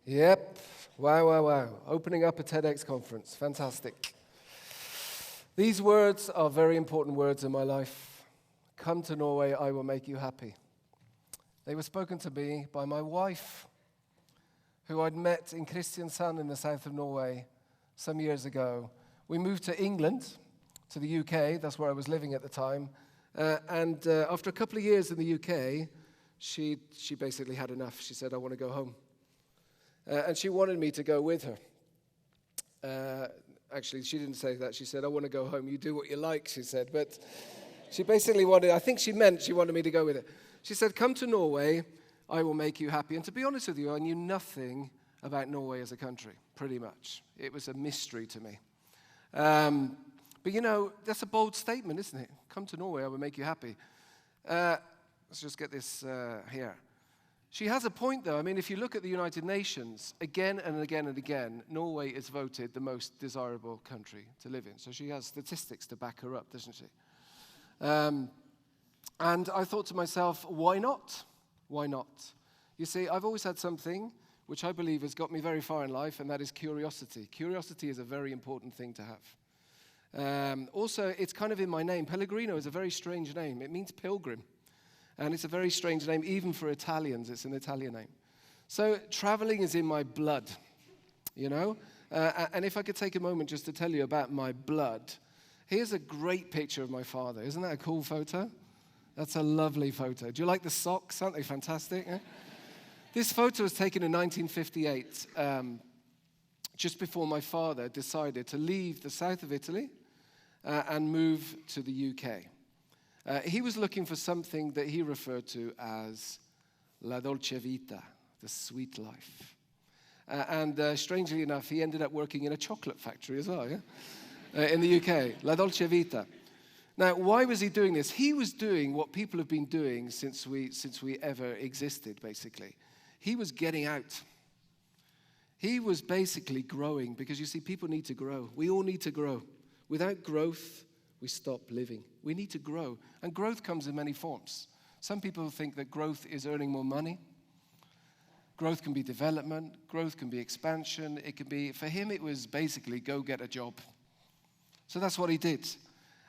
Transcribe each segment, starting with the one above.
Yep. Wow. Opening up a TEDx conference. Fantastic. These words are very important words in my life. Come to Norway, I will make you happy. They were spoken to me by my wife, who I'd met in Kristiansand in the south of Norway some years ago. We moved to England, to the UK. That's where I was living at the time. And after a couple of years in the UK, she basically had enough. She said, I want to go home. And she wanted me to go with her. Actually, she didn't say that. She said, I want to go home. You do what you like, she said. But she basically wanted, I think she meant she wanted me to go with her. She said, come to Norway, I will make you happy. And to be honest with you, I knew nothing about Norway as a country, pretty much. It was a mystery to me. But you know, that's a bold statement, isn't it? Come to Norway, I will make you happy. Let's just get this here. She has a point, though. I mean, if you look at the United Nations, again and again and again, Norway is voted the most desirable country to live in. So she has statistics to back her up, doesn't she? And I thought to myself, why not? Why not? You see, I've always had something which I believe has got me very far in life, and that is curiosity. Curiosity is a very important thing to have. Also, it's kind of in my name. Pellegrino is a very strange name. It means pilgrim. And it's a very strange name, even for Italians. It's an Italian name. So traveling is in my blood, you know? And if I could take a moment just to tell you about my blood, here's a great picture of my father. Isn't that a cool photo? That's a lovely photo. Do you like the socks? Aren't they fantastic? Eh? This photo was taken in 1958, just before my father decided to leave the south of Italy and move to the UK. He was looking for something that he referred to as la dolce vita, the sweet life. And strangely enough, he ended up working in a chocolate factory as well, yeah? In the UK, la dolce vita. Now, why was he doing this? He was doing what people have been doing since we ever existed, basically. He was getting out. He was basically growing, because you see, people need to grow. We all need to grow. Without growth, we stop living. We need to grow. And growth comes in many forms. Some people think that growth is earning more money. Growth can be development. Growth can be expansion. It can be, for him, it was basically go get a job. So that's what he did.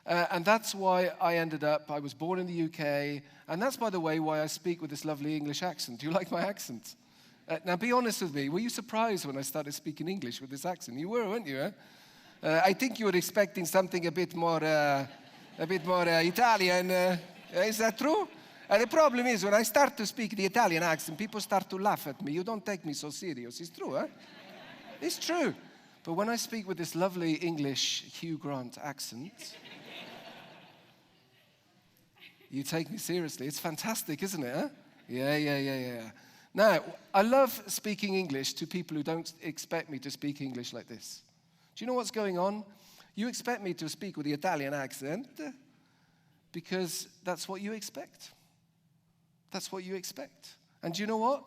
And that's why I was born in the UK. And that's, by the way, why I speak with this lovely English accent. Do you like my accent? Now, be honest with me. Were you surprised when I started speaking English with this accent? You were, weren't you? I think you were expecting something a bit more Italian. Is that true? The problem is, when I start to speak the Italian accent, people start to laugh at me. You don't take me so serious. It's true, huh? It's true. But when I speak with this lovely English Hugh Grant accent, you take me seriously. It's fantastic, isn't it? Huh? Yeah. Now, I love speaking English to people who don't expect me to speak English like this. Do you know what's going on? You expect me to speak with the Italian accent because that's what you expect. That's what you expect. And do you know what?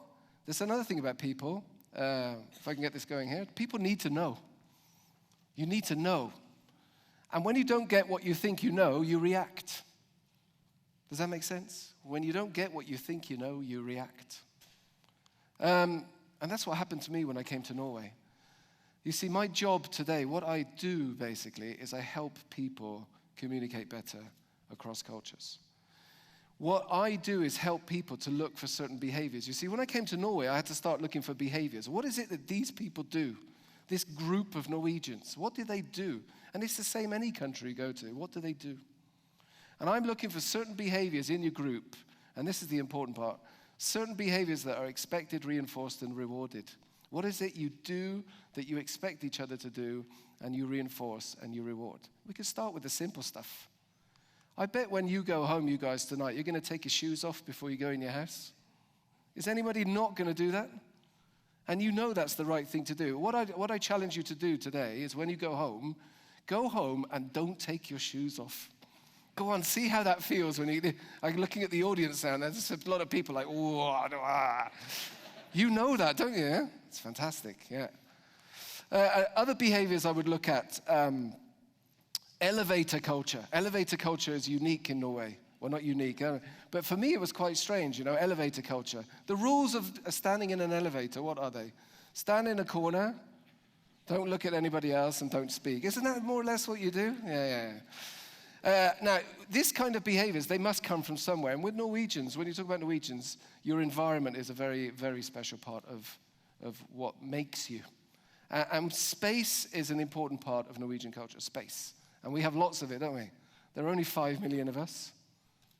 There's another thing about people. If I can get this going here. People need to know. You need to know. And when you don't get what you think you know, you react. Does that make sense? When you don't get what you think you know, you react. And that's what happened to me when I came to Norway. You see, my job today, what I do basically, is I help people communicate better across cultures. What I do is help people to look for certain behaviors. You see, when I came to Norway, I had to start looking for behaviors. What is it that these people do? This group of Norwegians, what do they do? And it's the same any country you go to. What do they do? And I'm looking for certain behaviors in your group, and this is the important part, certain behaviors that are expected, reinforced, and rewarded. What is it you do that you expect each other to do, and you reinforce and you reward? We can start with the simple stuff. I bet when you go home, you guys, tonight, you're going to take your shoes off before you go in your house. Is anybody not going to do that? And you know that's the right thing to do. What I challenge you to do today is when you go home and don't take your shoes off. Go on, see how that feels when I'm looking at the audience now, and there's a lot of people like, oh, you know that, don't you? Yeah? It's fantastic, yeah. Other behaviors I would look at, elevator culture. Elevator culture is unique in Norway. Well, not unique, but for me it was quite strange, elevator culture. The rules of standing in an elevator, what are they? Stand in a corner, don't look at anybody else, and don't speak. Isn't that more or less what you do? Yeah. Now, this kind of behaviors, they must come from somewhere. And with Norwegians, when you talk about Norwegians, your environment is a very, very special part of what makes you. And space is an important part of Norwegian culture, space. And we have lots of it, don't we? There are only 5 million of us.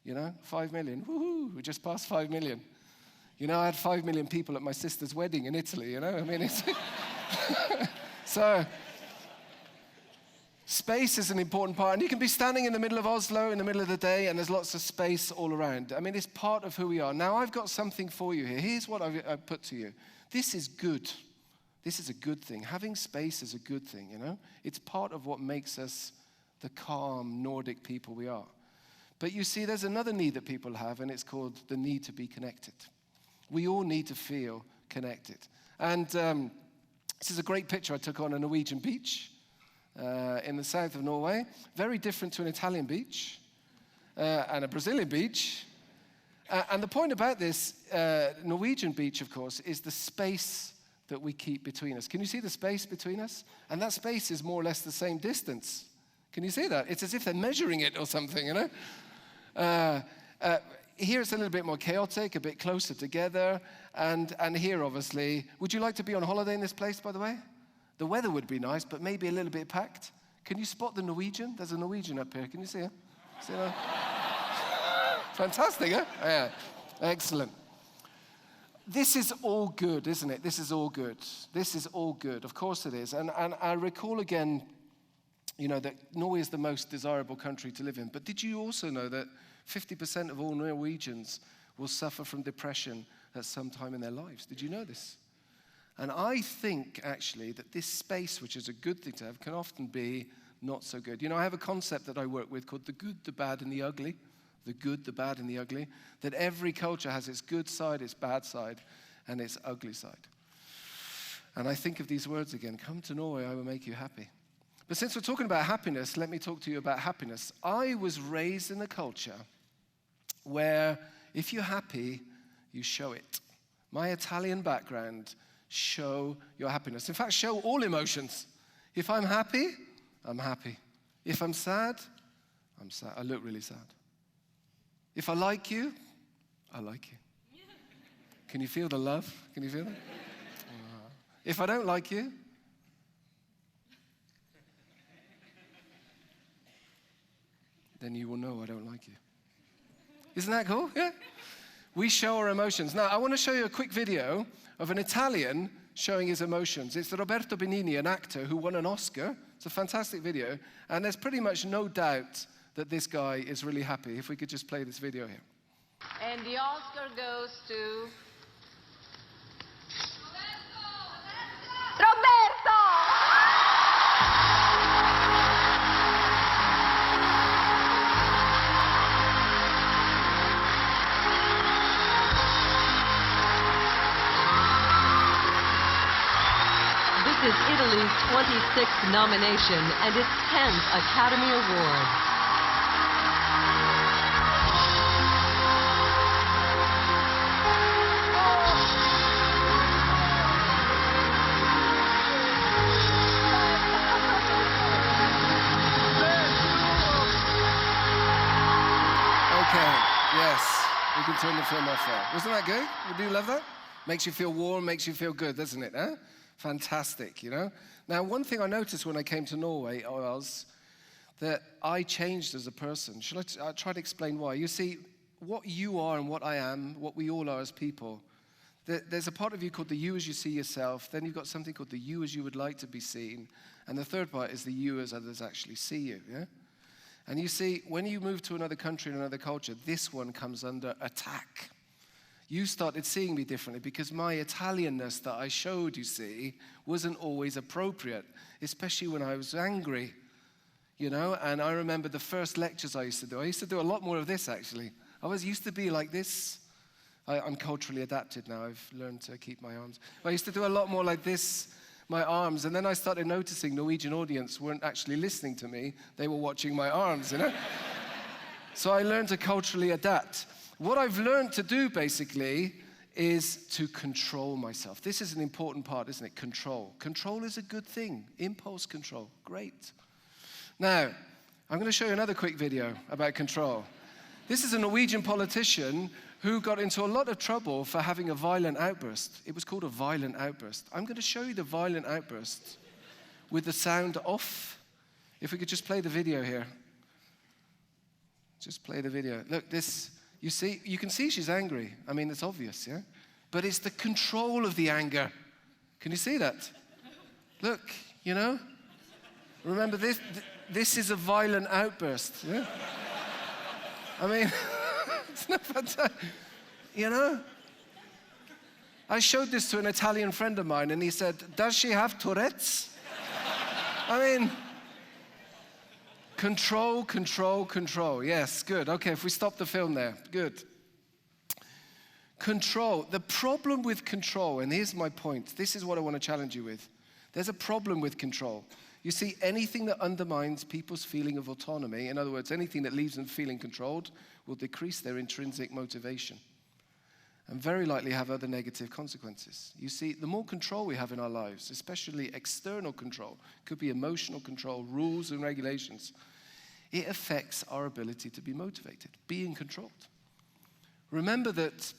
5 million. Woohoo, we just passed 5 million. I had 5 million people at my sister's wedding in Italy, it's... So... space is an important part, and you can be standing in the middle of Oslo in the middle of the day, and there's lots of space all around. It's part of who we are. Now, I've got something for you here. Here's what I've put to you. This is good. This is a good thing. Having space is a good thing, It's part of what makes us the calm Nordic people we are. But you see, there's another need that people have, and it's called the need to be connected. We all need to feel connected. And this is a great picture I took on a Norwegian beach. In the south of Norway, very different to an Italian beach and a Brazilian beach. And the point about this Norwegian beach, of course, is the space that we keep between us. Can you see the space between us? And that space is more or less the same distance. Can you see that? It's as if they're measuring it or something, Here it's a little bit more chaotic, a bit closer together. And here, obviously, would you like to be on holiday in this place, by the way? The weather would be nice, but maybe a little bit packed. Can you spot the Norwegian? There's a Norwegian up here. Can you see her? See her? Fantastic, huh? Yeah. Excellent. This is all good, isn't it? This is all good. This is all good. Of course it is. And I recall again, that Norway is the most desirable country to live in. But did you also know that 50% of all Norwegians will suffer from depression at some time in their lives? Did you know this? And I think, actually, that this space, which is a good thing to have, can often be not so good. I have a concept that I work with called the good, the bad, and the ugly. The good, the bad, and the ugly. That every culture has its good side, its bad side, and its ugly side. And I think of these words again. Come to Norway, I will make you happy. But since we're talking about happiness, let me talk to you about happiness. I was raised in a culture where if you're happy, you show it. My Italian background... show your happiness. In fact, show all emotions. If I'm happy, I'm happy. If I'm sad, I'm sad. I look really sad. If I like you, I like you. Can you feel the love? Can you feel it? If I don't like you, then you will know I don't like you. Isn't that cool? Yeah. We show our emotions. Now, I want to show you a quick video of an Italian showing his emotions. It's Roberto Benigni, an actor who won an Oscar. It's a fantastic video. And there's pretty much no doubt that this guy is really happy. If we could just play this video here. And the Oscar goes to... Roberto! This is Italy's 26th nomination and its 10th Academy Award. Okay, yes, we can turn the film off there. Wasn't that good? Do you love that? Makes you feel warm, makes you feel good, doesn't it, huh? Fantastic, Now, one thing I noticed when I came to Norway was that I changed as a person. I'll try to explain why. You see, what you are and what I am, what we all are as people, there's a part of you called the you as you see yourself. Then you've got something called the you as you would like to be seen. And the third part is the you as others actually see you, yeah? And you see, when you move to another country and another culture, this one comes under attack. You started seeing me differently because my Italianness that I showed, you see, wasn't always appropriate, especially when I was angry, And I remember the first lectures I used to do. I used to do a lot more of this, actually. I used to be like this. I'm culturally adapted now. I've learned to keep my arms. I used to do a lot more like this, my arms. And then I started noticing Norwegian audience weren't actually listening to me. They were watching my arms, So I learned to culturally adapt. What I've learned to do, basically, is to control myself. This is an important part, isn't it? Control. Control is a good thing. Impulse control. Great. Now, I'm going to show you another quick video about control. This is a Norwegian politician who got into a lot of trouble for having a violent outburst. It was called a violent outburst. I'm going to show you the violent outburst with the sound off. If we could just play the video here. Just play the video. Look, this, you can see she's angry. I mean, it's obvious, yeah? But it's the control of the anger. Can you see that? Look, you know? Remember, this is a violent outburst, yeah? I mean, it's not fantastic, you know? I showed this to an Italian friend of mine, and he said, "Does she have Tourette's?" I mean, control, control, control. Yes, good. Okay, if we stop the film there, good. Control. The problem with control, and here's my point. This is what I want to challenge you with. There's a problem with control. You see, anything that undermines people's feeling of autonomy, in other words, anything that leaves them feeling controlled, will decrease their intrinsic motivation and very likely have other negative consequences. You see, the more control we have in our lives, especially external control, could be emotional control, rules and regulations, it affects our ability to be motivated, being controlled. Remember that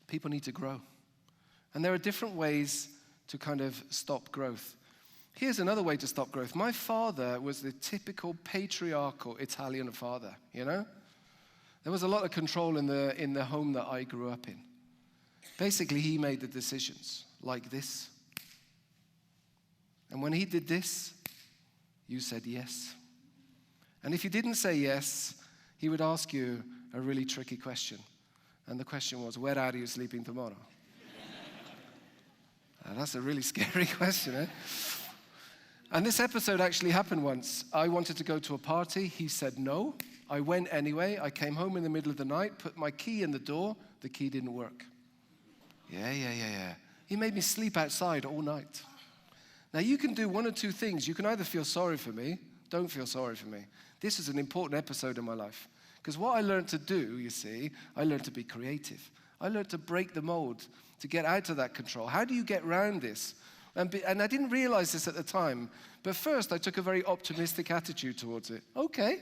people need to grow. And there are different ways to kind of stop growth. Here's another way to stop growth. My father was the typical patriarchal Italian father, you know? There was a lot of control in the home that I grew up in. Basically, he made the decisions like this. And when he did this, you said yes. And if you didn't say yes, he would ask you a really tricky question. And the question was, where are you sleeping tomorrow? That's a really scary question, eh? And this episode actually happened once. I wanted to go to a party. He said no. I went anyway. I came home in the middle of the night, put my key in the door. The key didn't work. Yeah. He made me sleep outside all night. Now, you can do one or two things. You can either feel sorry for me, don't feel sorry for me. This is an important episode in my life. Because what I learned to do, you see, I learned to be creative. I learned to break the mold, to get out of that control. How do you get around this? And I didn't realize this at the time. But first, I took a very optimistic attitude towards it. Okay,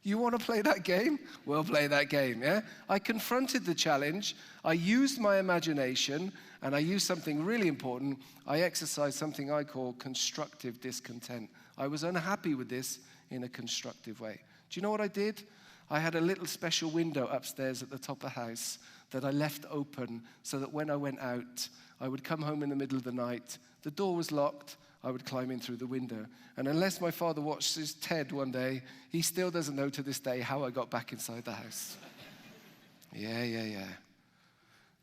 you want to play that game? We'll play that game, yeah? I confronted the challenge. I used my imagination, and I used something really important. I exercised something I call constructive discontent. I was unhappy with this in a constructive way. Do you know what I did? I had a little special window upstairs at the top of the house that I left open so that when I went out, I would come home in the middle of the night. The door was locked. I would climb in through the window. And unless my father watched his TED one day, he still doesn't know to this day how I got back inside the house. Yeah.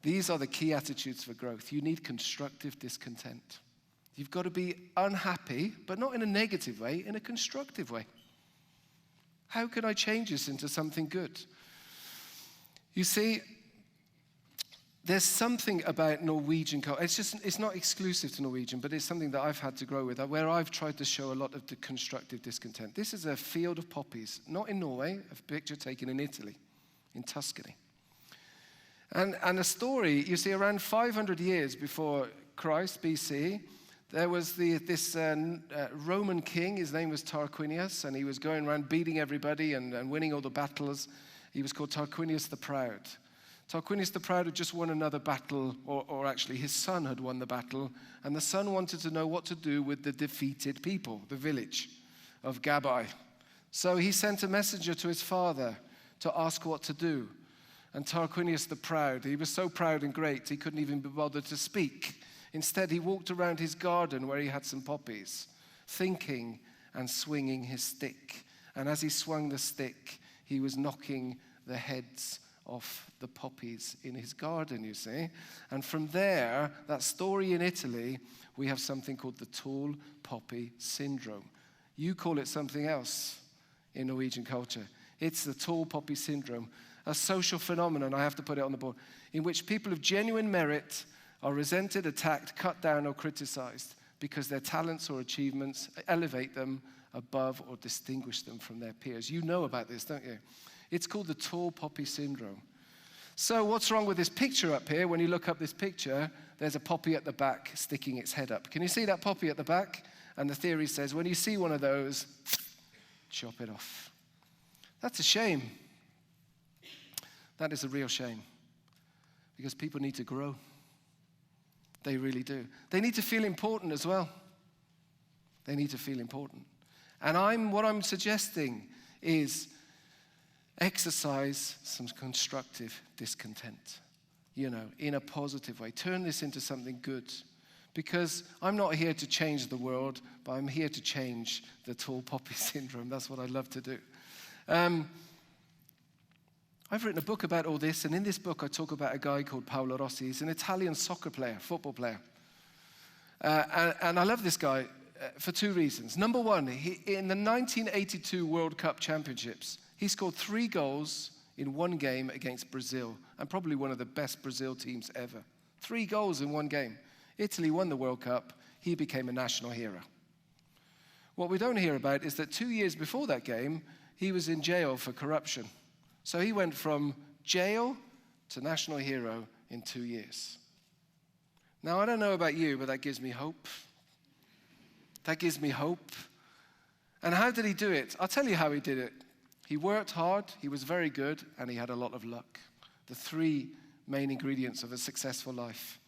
These are the key attitudes for growth. You need constructive discontent. You've got to be unhappy, but not in a negative way, in a constructive way. How can I change this into something good? You see, there's something about Norwegian culture. It's not exclusive to Norwegian, but it's something that I've had to grow with, where I've tried to show a lot of the constructive discontent. This is a field of poppies, not in Norway, a picture taken in Italy, in Tuscany. And a story, you see, around 500 years before Christ, BC, there was this Roman king. His name was Tarquinius, and he was going around beating everybody and winning all the battles. He was called Tarquinius the Proud. Tarquinius the Proud had just won another battle, or actually his son had won the battle, and the son wanted to know what to do with the defeated people, the village of Gabai. So he sent a messenger to his father to ask what to do. And Tarquinius the Proud, he was so proud and great, he couldn't even be bothered to speak. Instead, he walked around his garden where he had some poppies, thinking and swinging his stick. And as he swung the stick, he was knocking the heads off the poppies in his garden, you see. And from there, that story in Italy, we have something called the tall poppy syndrome. You call it something else in Norwegian culture. It's the tall poppy syndrome, a social phenomenon, I have to put it on the board, in which people of genuine merit are resented, attacked, cut down, or criticized because their talents or achievements elevate them above or distinguish them from their peers. You know about this, don't you? It's called the tall poppy syndrome. So what's wrong with this picture up here? When you look up this picture, there's a poppy at the back sticking its head up. Can you see that poppy at the back? And the theory says when you see one of those, chop it off. That's a shame. That is a real shame. Because people need to grow. They really do. They need to feel important as well. They need to feel important. And what I'm suggesting is exercise some constructive discontent, in a positive way. Turn this into something good. Because I'm not here to change the world, but I'm here to change the tall poppy syndrome. That's what I love to do. I've written a book about all this, and in this book I talk about a guy called Paolo Rossi. He's an Italian soccer player, football player. And I love this guy for two reasons. Number one, in the 1982 World Cup Championships, he scored 3 goals in one game against Brazil, and probably one of the best Brazil teams ever. 3 goals in one game. Italy won the World Cup. He became a national hero. What we don't hear about is that 2 years before that game, he was in jail for corruption. So he went from jail to national hero in 2 years. Now, I don't know about you, but that gives me hope. That gives me hope. And how did he do it? I'll tell you how he did it. He worked hard, he was very good, and he had a lot of luck. The 3 main ingredients of a successful life.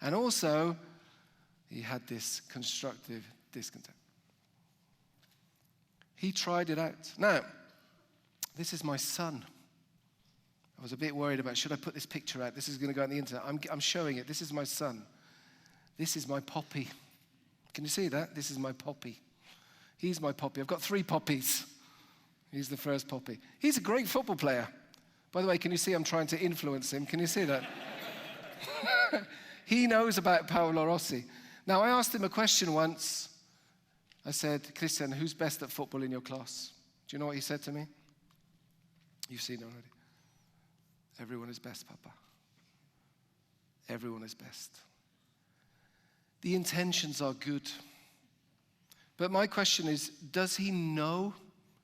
And also, he had this constructive discontent. He tried it out. Now, this is my son. I was a bit worried about, should I put this picture out? This is going to go on the internet. I'm showing it. This is my son. This is my poppy. Can you see that? This is my poppy. He's my poppy. I've got 3 poppies. He's the first poppy. He's a great football player. By the way, can you see I'm trying to influence him? Can you see that? He knows about Paolo Rossi. Now, I asked him a question once. I said, Christian, who's best at football in your class? Do you know what he said to me? You've seen it already. Everyone is best, Papa. Everyone is best. The intentions are good. But my question is, does he know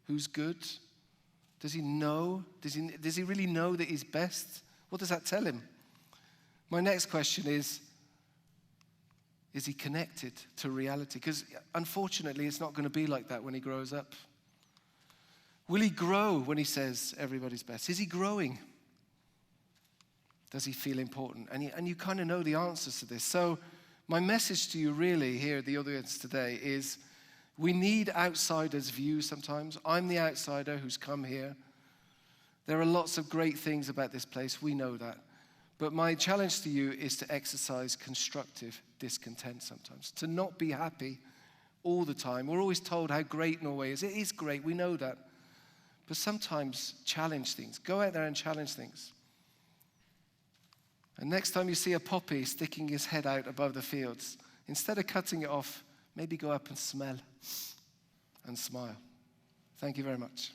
who's good? Does he know? Does he really know that he's best? What does that tell him? My next question is he connected to reality? Because unfortunately, it's not going to be like that when he grows up. Will he grow when he says everybody's best? Is he growing? Does he feel important? And you kind of know the answers to this. So my message to you really here at the audience today is we need outsiders' views sometimes. I'm the outsider who's come here. There are lots of great things about this place. We know that. But my challenge to you is to exercise constructive discontent sometimes, to not be happy all the time. We're always told how great Norway is. It is great, we know that. But sometimes challenge things. Go out there and challenge things. And next time you see a poppy sticking his head out above the fields, instead of cutting it off, maybe go up and smell and smile. Thank you very much.